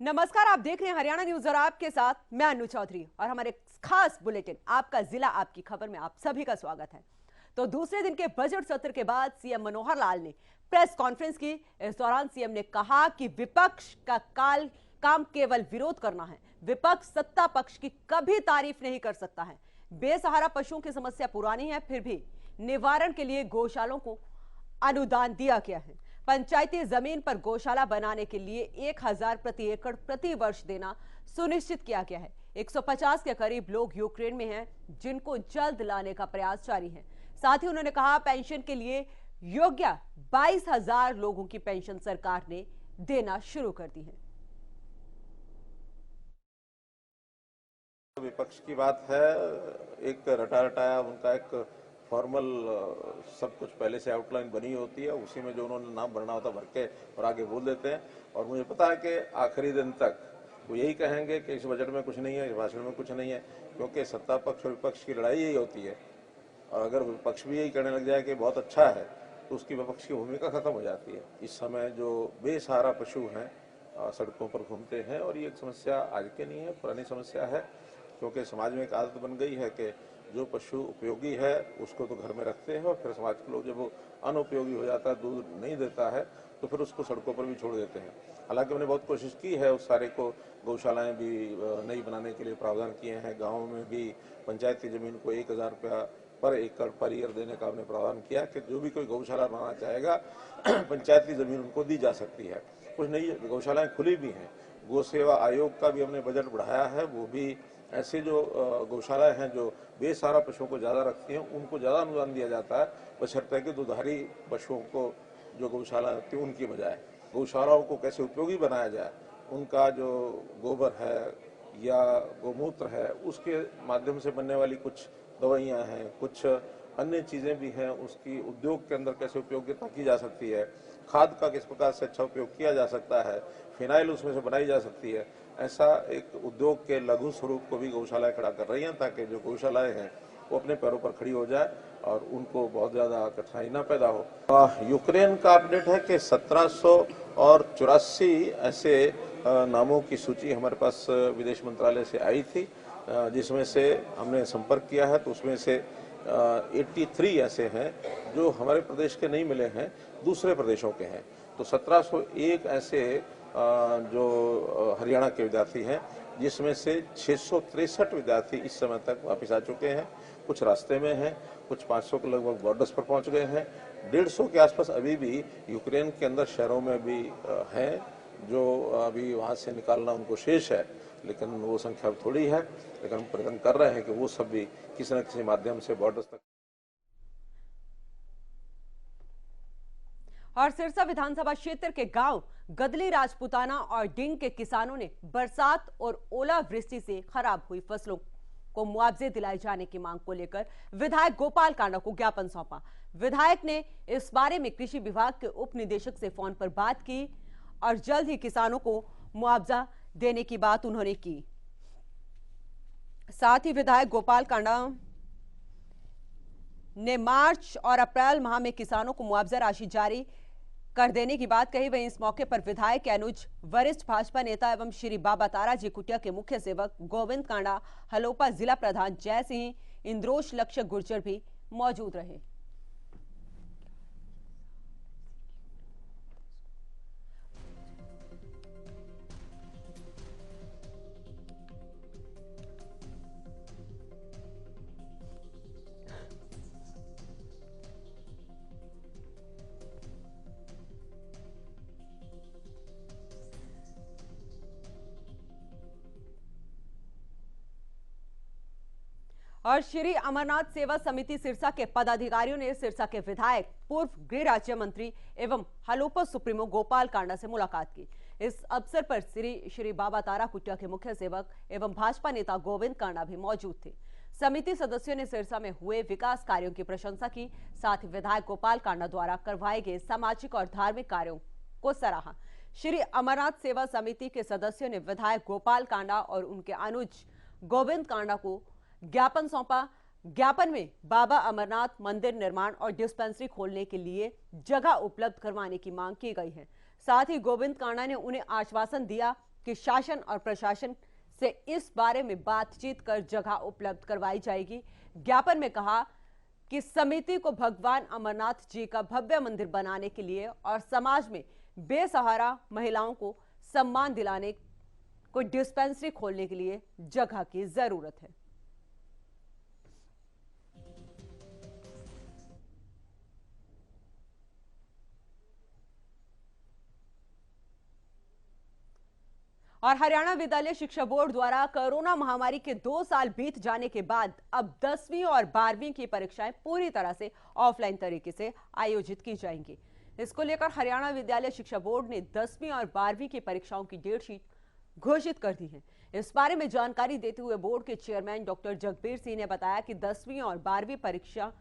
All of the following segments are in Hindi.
नमस्कार, आप देख रहे हैं हरियाणा न्यूज और आपके साथ मैं अनु चौधरी और हमारे खास बुलेटिन आपका जिला आपकी खबर में आप सभी का स्वागत है। तो दूसरे दिन के बजट सत्र के बाद सीएम मनोहर लाल ने प्रेस कॉन्फ्रेंस की। इस दौरान सीएम ने कहा कि विपक्ष का काम केवल विरोध करना है, विपक्ष सत्ता पक्ष की कभी तारीफ नहीं कर सकता है। बेसहारा पशुओं की समस्या पुरानी है, फिर भी निवारण के लिए गौशालों को अनुदान दिया गया है। पंचायती जमीन पर गौशाला बनाने के लिए 1000 प्रति एकड़ प्रति वर्ष देना सुनिश्चित किया गया है। 150 के करीब लोग यूक्रेन में हैं, जिनको जल्द लाने का प्रयास जारी है। साथ ही उन्होंने कहा पेंशन के लिए योग्य 22,000 लोगों की पेंशन सरकार ने देना शुरू कर दी है। विपक्ष की बात है, एक रटा रटाया उनका एक फॉर्मल सब कुछ पहले से आउटलाइन बनी होती है, उसी में जो उन्होंने नाम भरना होता भर के और आगे बोल देते हैं। और मुझे पता है कि आखिरी दिन तक वो यही कहेंगे कि इस बजट में कुछ नहीं है, इस भाषण में कुछ नहीं है, क्योंकि सत्ता पक्ष और विपक्ष की लड़ाई यही होती है। और अगर विपक्ष भी यही कहने लग जाए कि बहुत अच्छा है, तो उसकी विपक्ष की भूमिका खत्म हो जाती है। इस समय जो बेसहारा पशु हैं सड़कों पर घूमते हैं, और ये एक समस्या आज के नहीं है, पुरानी समस्या है, क्योंकि समाज में एक आदत बन गई है कि जो पशु उपयोगी है उसको तो घर में रखते हैं, और फिर समाज के लोग जब वो अनुपयोगी हो जाता है, दूध नहीं देता है, तो फिर उसको सड़कों पर भी छोड़ देते हैं। हालांकि हमने बहुत कोशिश की है, उस सारे को गौशालाएं भी नई बनाने के लिए प्रावधान किए हैं। गाँव में भी पंचायती जमीन को 1000 रुपया पर एकड़ पर ईयर देने का हमने प्रावधान किया कि जो भी कोई गौशाला बनाना चाहेगा पंचायती जमीन उनको दी जा सकती है। कुछ नई गौशालाएं खुली भी हैं। गौ सेवा आयोग का भी हमने बजट बढ़ाया है, वो भी ऐसे जो गौशालाएं हैं जो बेसहारा पशुओं को ज़्यादा रखती हैं उनको ज़्यादा अनुदान दिया जाता है, बशर्ते कि दुधारी पशुओं को जो गौशाला रखती है उनकी बजाय। गौशालाओं को कैसे उपयोगी बनाया जाए, उनका जो गोबर है या गोमूत्र है उसके माध्यम से बनने वाली कुछ दवाइयाँ हैं, कुछ अन्य चीज़ें भी हैं, उसकी उद्योग के अंदर कैसे उपयोगिता की जा सकती है, खाद का किस प्रकार से अच्छा उपयोग किया जा सकता है, फिनाइल उसमें से बनाई जा सकती है। ऐसा एक उद्योग के लघु स्वरूप को भी गौशालाएं खड़ा कर रही हैं, ताकि जो गौशालाएं हैं वो अपने पैरों पर खड़ी हो जाए और उनको बहुत ज़्यादा कठिनाई ना पैदा हो। यूक्रेन का अपडेट है कि 1784 ऐसे नामों की सूची हमारे पास विदेश मंत्रालय से आई थी, जिसमें से हमने संपर्क किया है, तो उसमें से 83 ऐसे हैं जो हमारे प्रदेश के नहीं मिले हैं, दूसरे प्रदेशों के हैं। तो 1701 ऐसे जो हरियाणा के विद्यार्थी हैं, जिसमें से 663 विद्यार्थी इस समय तक वापस आ चुके हैं। कुछ रास्ते में हैं, कुछ 500 के लगभग बॉर्डर्स पर पहुंच गए हैं। 150 के आसपास अभी भी यूक्रेन के अंदर शहरों में भी हैं, जो अभी वहां से निकालना उनको शेष है, लेकिन वो संख्या थोड़ी है। लेकिन हम प्रयत्न कर रहे हैं कि वो सब भी किसी न किसी माध्यम से बॉर्डर्स तक। और सिरसा विधानसभा क्षेत्र के गांव गदली राजपुताना और डिंग के किसानों ने बरसात और ओलावृष्टि से खराब हुई फसलों को मुआवजे दिलाए जाने की मांग को लेकर विधायक गोपाल कांडा को ज्ञापन सौंपा। विधायक ने इस बारे में कृषि विभाग के उप निदेशक से फोन पर बात की और जल्द ही किसानों को मुआवजा देने की बात उन्होंने की। साथ ही विधायक गोपाल कांडा ने मार्च और अप्रैल माह में किसानों को मुआवजा राशि जारी कर देने की बात कही। वहीं इस मौके पर विधायक के अनुज, वरिष्ठ भाजपा नेता एवं श्री बाबा ताराजी कुटिया के मुख्य सेवक गोविंद कांडा, हलोपा जिला प्रधान जय सिंह, इंद्रोश लक्ष्य गुर्जर भी मौजूद रहे। और श्री अमरनाथ सेवा समिति सिरसा के पदाधिकारियों ने सिरसा के विधायक, पूर्व गृह राज्य मंत्री एवं हलोपा सुप्रीमो गोपाल कांडा से मुलाकात की। इस अवसर पर श्री बाबा तारा कुटिया के मुख्य सेवक एवं भाजपा नेता गोविंद कांडा भी मौजूद थे। समिति सदस्यों ने सिरसा में हुए विकास कार्यों की प्रशंसा की। साथ ही विधायक गोपाल कांडा द्वारा करवाए गए सामाजिक और धार्मिक कार्यों को सराहा। श्री अमरनाथ सेवा समिति के सदस्यों ने विधायक गोपाल कांडा और उनके अनुज गोविंद कांडा को ज्ञापन सौंपा। ज्ञापन में बाबा अमरनाथ मंदिर निर्माण और डिस्पेंसरी खोलने के लिए जगह उपलब्ध करवाने की मांग की गई है। साथ ही गोविंद कांडा ने उन्हें आश्वासन दिया कि शासन और प्रशासन से इस बारे में बातचीत कर जगह उपलब्ध करवाई जाएगी। ज्ञापन में कहा कि समिति को भगवान अमरनाथ जी का भव्य मंदिर बनाने के लिए और समाज में बेसहारा महिलाओं को सम्मान दिलाने को डिस्पेंसरी खोलने के लिए जगह की जरूरत है। और हरियाणा विद्यालय शिक्षा बोर्ड द्वारा कोरोना महामारी के 2 साल बीत जाने के बाद अब 10वीं और 12वीं की परीक्षाएं पूरी तरह से ऑफलाइन तरीके से आयोजित की जाएंगी। इसको लेकर हरियाणा विद्यालय शिक्षा बोर्ड ने 10वीं और 12वीं की परीक्षाओं की डेट शीट घोषित कर दी है। इस बारे में जानकारी देते हुए बोर्ड के चेयरमैन डॉक्टर जगबीर सिंह ने बताया कि 10वीं और 12वीं परीक्षा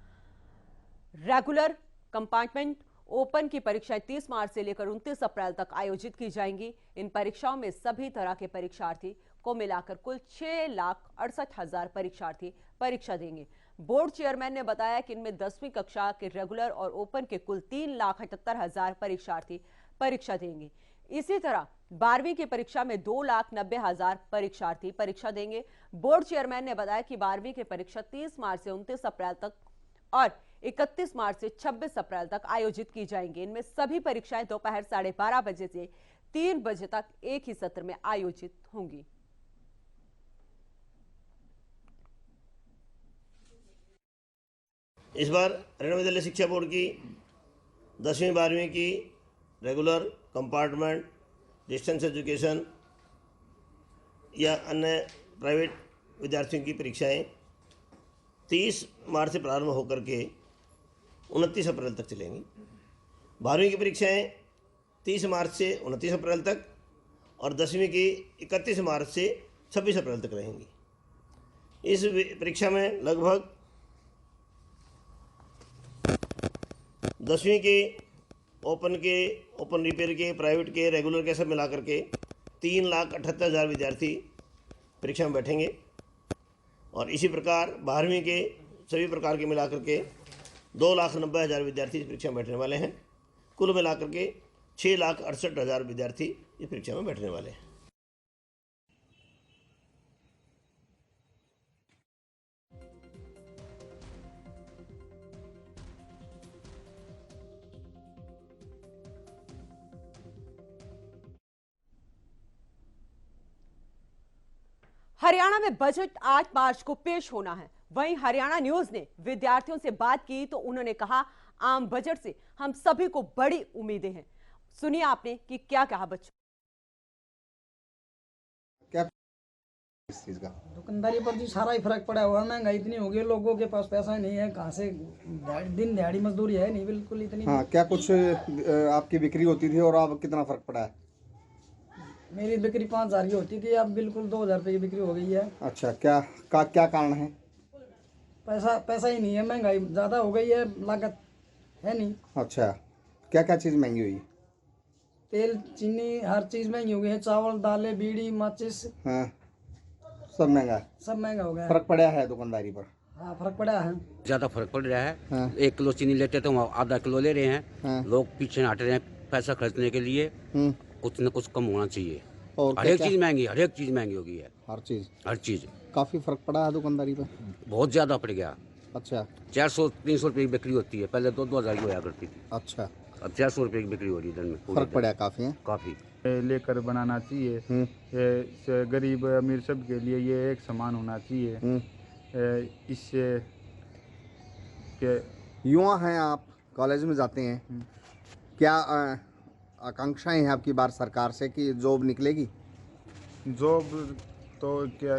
रेगुलर कंपार्टमेंट ओपन की परीक्षाएं 30 मार्च से लेकर 29 अप्रैल तक आयोजित की जाएंगी। इन परीक्षाओं में सभी तरह के परीक्षार्थी को मिलाकर कुल 6,68,000 परीक्षार्थी परीक्षा देंगे। बोर्ड चेयरमैन ने बताया कि इनमें 10वीं कक्षा के रेगुलर और ओपन के कुल 3,78,000 परीक्षार्थी परीक्षा देंगे। इसी तरह 12वीं की परीक्षा में 2,90,000 परीक्षार्थी परीक्षा देंगे। बोर्ड चेयरमैन ने बताया कि 12वीं की परीक्षा 30 मार्च से 29 अप्रैल तक और 31 मार्च से 26 अप्रैल तक आयोजित की जाएंगी। इनमें सभी परीक्षाएं दोपहर 12:30 बजे से 3 बजे तक एक ही सत्र में आयोजित होंगी। इस बार हरियाणा विद्यालय शिक्षा बोर्ड की 10वीं 12वीं की रेगुलर कंपार्टमेंट डिस्टेंस एजुकेशन या अन्य प्राइवेट विद्यार्थियों की परीक्षाएं 30 मार्च से प्रारंभ होकर के 29 अप्रैल तक चलेंगी। 12वीं की परीक्षाएं 30 मार्च से 29 अप्रैल तक और 10वीं की 31 मार्च से 26 अप्रैल तक रहेंगी। इस परीक्षा में लगभग 10वीं के ओपन रिपेयर के, प्राइवेट के, रेगुलर के सब मिलाकर के 3,78,000 विद्यार्थी परीक्षा में बैठेंगे और इसी प्रकार 12वीं के सभी प्रकार के मिलाकर के 2,90,000 विद्यार्थी इस परीक्षा में बैठने वाले हैं। कुल मिलाकर के 6,68,000 विद्यार्थी इस परीक्षा में बैठने वाले हैं। हरियाणा में बजट 8 मार्च को पेश होना है। वहीं हरियाणा न्यूज ने विद्यार्थियों से बात की तो उन्होंने कहा, आम बजट से हम सभी को बड़ी उम्मीदें हैं। सुनिए आपने कि क्या कहा बच्चों। क्या इस चीज का दुकानदारी पर जी सारा ही फर्क पड़ा हुआ। महंगाई इतनी हो गई, लोगों के पास पैसा नहीं है, कहाँ से दिन दिहाड़ी मजदूरी है नहीं बिल्कुल इतनी। हाँ, क्या कुछ आपकी बिक्री होती थी और अब कितना फर्क पड़ा है? मेरी बिक्री 5,000 की होती थी, अब बिल्कुल 2,000 रुपये की बिक्री हो गई है। अच्छा, क्या कारण है? पैसा ही नहीं है, महंगाई ज़्यादा हो गई है, लागत है नहीं। अच्छा, क्या क्या चीज़ महंगी हुई? तेल चीनी हर चीज़ महंगी हो गई है, चावल दालें बीड़ी माचिस। हाँ, सब महंगा हो गया है। फर्क पड़ा है दुकानदारी पर? हाँ, फर्क पड़ा है, ज़्यादा फर्क पड़ रहा है। हाँ। 1 किलो चीनी लेते तो हम आधा किलो ले रहे हैं। हाँ। लोग पीछे हट रहे हैं पैसा खर्चने के लिए। कुछ न कुछ कम होना चाहिए। और हर एक चीज़ महंगी हो गई है। हर चीज़ काफ़ी फर्क पड़ा है दुकानदारी पर, बहुत ज़्यादा पड़ गया। अच्छा 400-300 रुपये की बिक्री होती है, पहले 2,000 की होया करती थी। अच्छा, अब 400 रुपये की बिक्री हो रही है दिन में। फर्क पड़ा काफ़ी है। काफ़ी लेकर बनाना चाहिए। ये गरीब अमीर सब के लिए ये एक समान होना चाहिए। इससे युवा हैं आप, कॉलेज में जाते हैं, क्या आकांक्षाएं हैं आपकी बार सरकार से कि जॉब निकलेगी? जॉब तो क्या,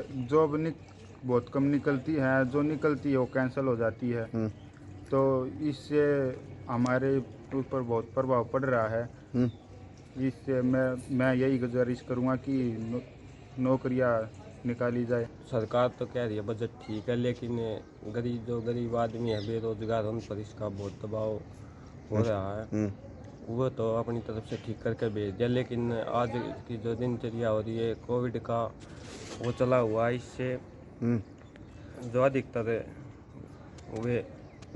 बहुत कम निकलती है, जो निकलती है वो कैंसिल हो जाती है। तो इससे हमारे ऊपर बहुत प्रभाव पड़ रहा है। इससे मैं यही गुजारिश करूँगा कि नौकरियां निकाली जाए। सरकार तो कह रही है बजट ठीक है, लेकिन जो गरीब आदमी है बेरोजगार, उन पर इसका बहुत दबाव हो रहा है। वो तो अपनी तरफ से ठीक करके भेज दिया, लेकिन आज की जो दिनचर्या हो रही है कोविड का वो चला हुआ है, इससे जो अधिकतर वे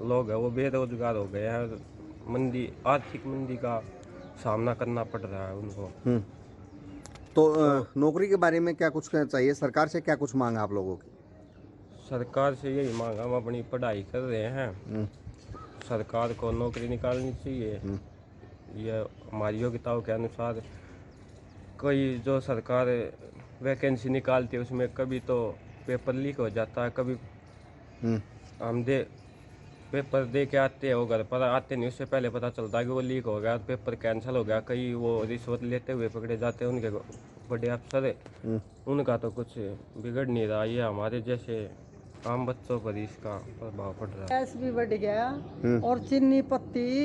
लोग हैं वो बेरोजगार हो गए हैं। आर्थिक मंदी का सामना करना पड़ रहा है उनको। तो नौकरी के बारे में क्या कुछ कहना चाहिए, सरकार से क्या कुछ मांग आप लोगों की? सरकार से यही मांग, हम अपनी पढ़ाई कर रहे हैं, सरकार को नौकरी निकालनी चाहिए। यह हमारी योग्यताओं के अनुसार कोई जो सरकार वैकेंसी निकालती है उसमें कभी तो पेपर लीक हो जाता है, कभी हम पेपर दे के आते हैं, वो घर पर आते नहीं उससे पहले पता चलता है कि वो लीक हो गया, पेपर कैंसिल हो गया। कई वो रिश्वत लेते हुए पकड़े जाते हैं, उनके बड़े अफसर है, उनका तो कुछ बिगड़ नहीं रहा। ये हमारे जैसे आम बच्चों पर इसका प्रभाव पड़ रहा है। गैस भी बढ़ गया और चीनी पत्ती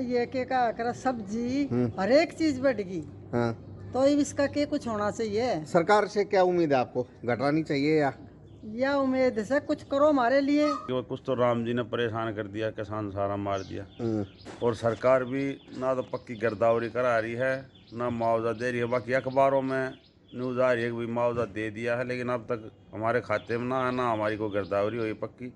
ये के का कर सब्जी हर एक चीज बढ़ गई। हाँ। तो इसका के कुछ होना चाहिए। सरकार से क्या उम्मीद है आपको, घटानी चाहिए या उम्मीद है कुछ करो हमारे लिए। कुछ तो राम जी ने परेशान कर दिया, किसान सारा मार दिया, और सरकार भी ना तो पक्की गिरदावरी करा रही है ना मुआवजा दे रही है। बाकी अखबारों में न्यूज़ आ रही है कि भाई मुआवजा दे दिया है, लेकिन अब तक हमारे खाते में ना हमारी को गिरदावरी हुई पक्की।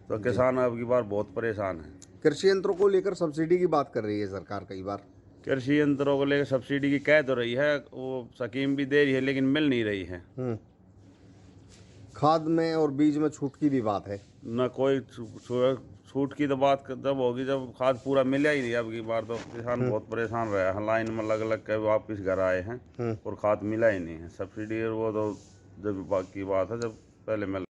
तो किसान अब की बार बहुत परेशान है। कृषि यंत्रों को लेकर सब्सिडी की बात कर रही है सरकार, कई बार कृषि यंत्रों को लेकर सब्सिडी की कह तो रही है, वो स्कीम भी दे रही है लेकिन मिल नहीं रही है। खाद में और बीज में छूट की भी बात है, न कोई छूट की तो बात जब होगी जब खाद पूरा मिला ही नहीं। अब की बार तो किसान बहुत परेशान रहा है, लाइन में लग लग के वापस घर आए हैं और खाद मिला ही नहीं है। सब्सिडी और वो तो जब बाकी बात है जब पहले मिल।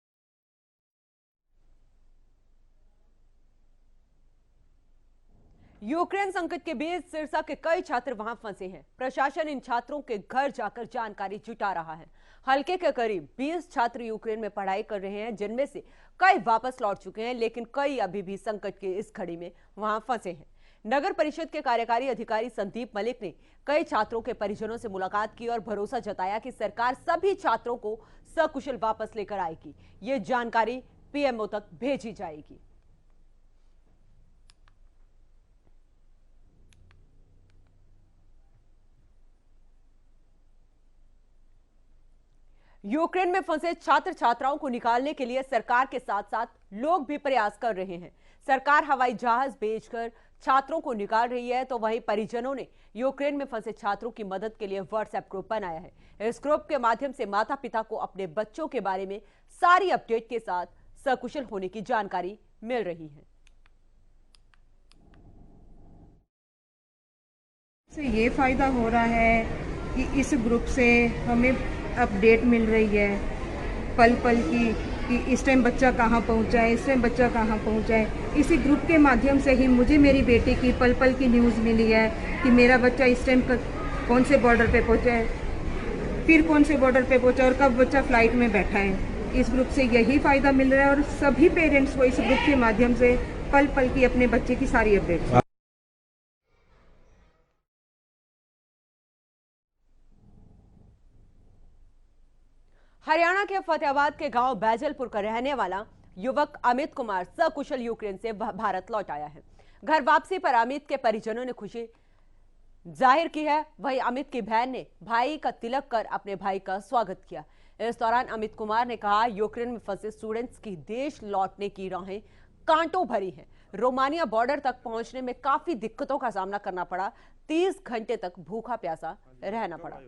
यूक्रेन संकट के बीच सिरसा के कई छात्र वहां फंसे हैं। प्रशासन इन छात्रों के घर जाकर जानकारी जुटा रहा है। हल्के के करीब 20 छात्र यूक्रेन में पढ़ाई कर रहे हैं, जिनमें से कई वापस लौट चुके हैं, लेकिन कई अभी भी संकट के इस घड़ी में वहां फंसे हैं। नगर परिषद के कार्यकारी अधिकारी संदीप मलिक ने कई छात्रों के परिजनों से मुलाकात की और भरोसा जताया कि सरकार सभी छात्रों को सकुशल वापस लेकर आएगी। ये जानकारी पीएमओ तक भेजी जाएगी। यूक्रेन में फंसे छात्र छात्राओं को निकालने के लिए सरकार के साथ साथ लोग भी प्रयास कर रहे हैं। सरकार हवाई जहाज भेजकर छात्रों को निकाल रही है, तो वहीं परिजनों ने यूक्रेन में फंसे छात्रों की मदद के लिए व्हाट्सएप ग्रुप बनाया है। इस ग्रुप के माध्यम से माता पिता को अपने बच्चों के बारे में सारी अपडेट के साथ सकुशल होने की जानकारी मिल रही है। से ये फायदा हो रहा है कि इस ग्रुप से हमें अपडेट मिल रही है पल पल की, कि इस टाइम बच्चा कहाँ पहुँचा है, इस टाइम बच्चा कहाँ पहुँचा है। इसी ग्रुप के माध्यम से ही मुझे मेरी बेटी की पल पल की न्यूज़ मिली है कि मेरा बच्चा इस टाइम कौन से बॉर्डर पे पहुँचा है, फिर कौन से बॉर्डर पे पहुँचा और कब बच्चा फ्लाइट में बैठा है। इस ग्रुप से यही फ़ायदा मिल रहा है और सभी पेरेंट्स को इस ग्रुप के माध्यम से पल पल की अपने बच्चे की सारी अपडेट। हरियाणा के फतेहाबाद के गांव बैजलपुर का रहने वाला युवक अमित कुमार सकुशल यूक्रेन से भारत लौट आया है। घर वापसी पर अमित के परिजनों ने खुशी जाहिर की है। वहीं अमित की बहन ने भाई का तिलक कर अपने भाई का स्वागत किया। इस दौरान अमित कुमार ने कहा, यूक्रेन में फंसे स्टूडेंट्स की देश लौटने की राहें कांटों भरी हैं। रोमानिया बॉर्डर तक पहुंचने में काफी दिक्कतों का सामना करना पड़ा। 30 घंटे तक भूखा प्यासा रहना पड़ा।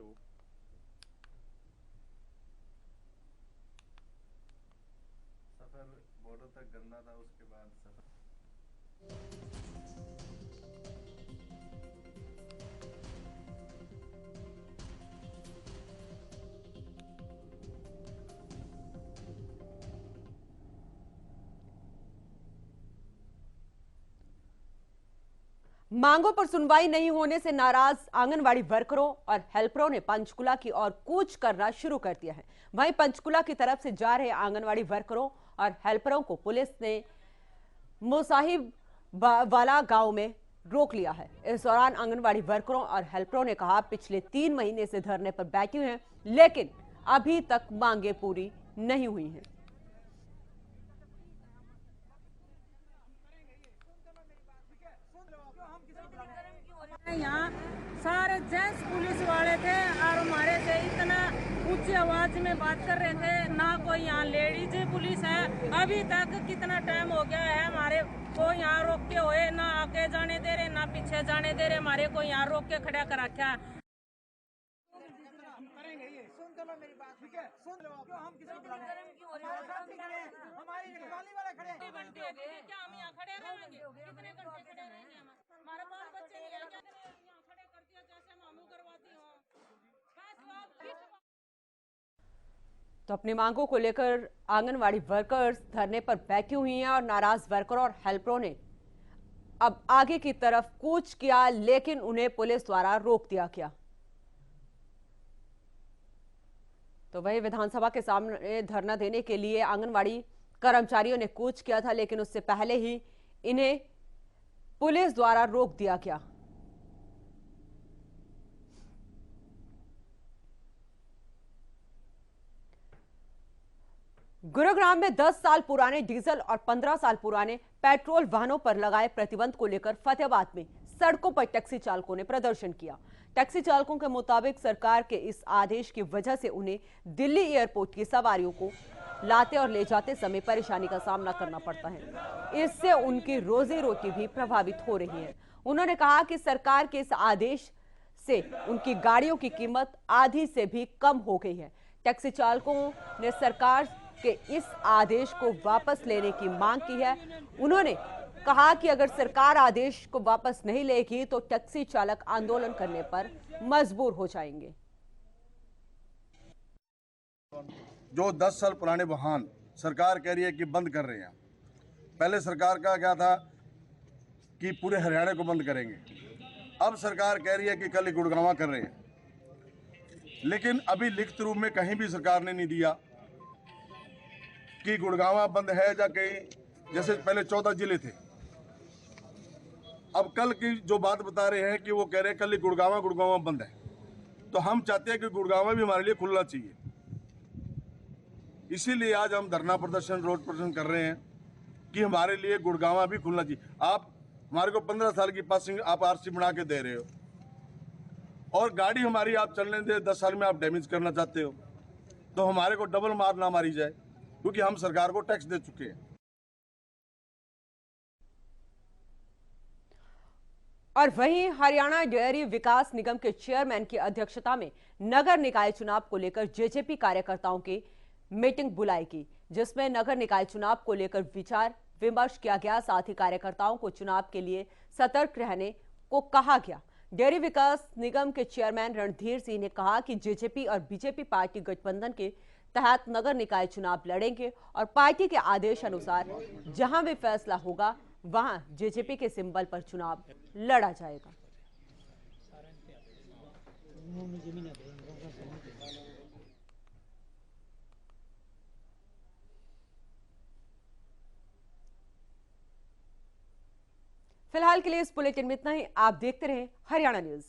मांगों पर सुनवाई नहीं होने से नाराज आंगनवाड़ी वर्करों और हेल्परों ने पंचकुला की ओर कूच करना शुरू कर दिया है। वहीं पंचकुला की तरफ से जा रहे आंगनवाड़ी वर्करों और हेल्परों को पुलिस ने मुसाहिब वाला गांव में रोक लिया है। इस दौरान आंगनवाड़ी वर्करों और हेल्परों ने कहा, पिछले 3 महीने से धरने पर बैठे हैं, लेकिन अभी तक मांगे पूरी नहीं हुई हैं। यहाँ सारे जेंट्स पुलिस वाले थे और हमारे से इतना ऊंची आवाज में बात कर रहे थे। ना कोई यहाँ लेडीज पुलिस है। अभी तक कितना टाइम हो गया है, हमारे को यहाँ रोक के हुए, ना आगे जाने दे रहे ना पीछे जाने दे रहे, हमारे को यहाँ रोक के खड़ा कर रखा। लो मेरी बात, ठीक है? सुन लो, क्यों हम किसी को हमारे साथ ही खड़े हैं, हमारी निगरानी वाले खड़े हैं। क्या हम यहाँ खड़े रहेंगे? कितने घंटे खड़े रहेंगे? हमारे बाल बच्चे नहीं है, क्या यहाँ खड़े कर दिया जैसे मामू करवाती हूँ। तो अपनी मांगों को लेकर आंगनवाड़ी वर्कर्स धरने पर बैठी हुई हैं और नाराज वर्करों और हेल्परों ने अब आगे की तरफ कूच किया, लेकिन उन्हें पुलिस द्वारा रोक दिया गया। तो वही विधानसभा के सामने धरना देने के लिए आंगनवाड़ी कर्मचारियों ने कूच किया था, लेकिन उससे पहले ही इन्हें पुलिस द्वारा रोक दिया गया। गुरुग्राम में 10 साल पुराने डीजल और 15 साल पुराने पेट्रोल वाहनों पर लगाए प्रतिबंध को लेकर फतेहाबाद में सड़कों पर टैक्सी चालकों ने प्रदर्शन किया। टैक्सी चालकों के मुताबिक सरकार के इस आदेश की वजह से उन्हें दिल्ली एयरपोर्ट की सवारियों को लाते और ले जाते समय परेशानी का सामना करना पड़ता है। इससे उनकी रोजी रोटी भी प्रभावित हो रही है। उन्होंने कहा कि सरकार के इस आदेश से उनकी गाड़ियों की कीमत आधी से भी कम हो गई है। टैक्सी चालकों ने सरकार के इस आदेश को वापस लेने की मांग की है। उन्होंने कहा कि अगर सरकार आदेश को वापस नहीं लेगी तो टैक्सी चालक आंदोलन करने पर मजबूर हो जाएंगे। जो 10 साल पुराने वाहन सरकार कह रही है कि बंद कर रहे हैं। पहले सरकार का क्या था कि पूरे हरियाणा को बंद करेंगे, अब सरकार कह रही है कि कल गुड़गांव कर रहे हैं, लेकिन अभी लिखित रूप में कहीं भी सरकार ने नहीं दिया कि गुड़गांव बंद है या कहीं, जैसे पहले 14 जिले थे, अब कल की जो बात बता रहे हैं कि वो कह रहे हैं कल गुड़गांव बंद है। तो हम चाहते हैं कि गुड़गांव भी हमारे लिए खुलना चाहिए, इसीलिए आज हम धरना प्रदर्शन, रोड प्रदर्शन कर रहे हैं कि हमारे लिए गुड़गांव भी खुलना चाहिए। आप हमारे को 15 साल की पासिंग आप आरसी बना के दे रहे हो और गाड़ी हमारी आप चलने दे 10 साल में आप डैमेज करना चाहते हो, तो हमारे को डबल मार ना मारी जाए, क्योंकि हम सरकार को टैक्स दे चुके हैं। और वहीं हरियाणा डेयरी विकास निगम के चेयरमैन की अध्यक्षता में नगर निकाय चुनाव को लेकर जेजेपी कार्यकर्ताओं की मीटिंग बुलाई गई, जिसमें नगर निकाय चुनाव को लेकर विचार विमर्श किया गया। साथ ही कार्यकर्ताओं को चुनाव के लिए सतर्क रहने को कहा गया। डेयरी विकास निगम के चेयरमैन रणधीर सिंह ने कहा कि जेजेपी और बीजेपी पार्टी गठबंधन के तहत नगर निकाय चुनाव लड़ेंगे और पार्टी के आदेश अनुसार जहां भी फैसला होगा वहां जेजेपी के सिंबल पर चुनाव लड़ा जाएगा। फिलहाल के लिए इस बुलेटिन में इतना ही। आप देखते रहें हरियाणा न्यूज।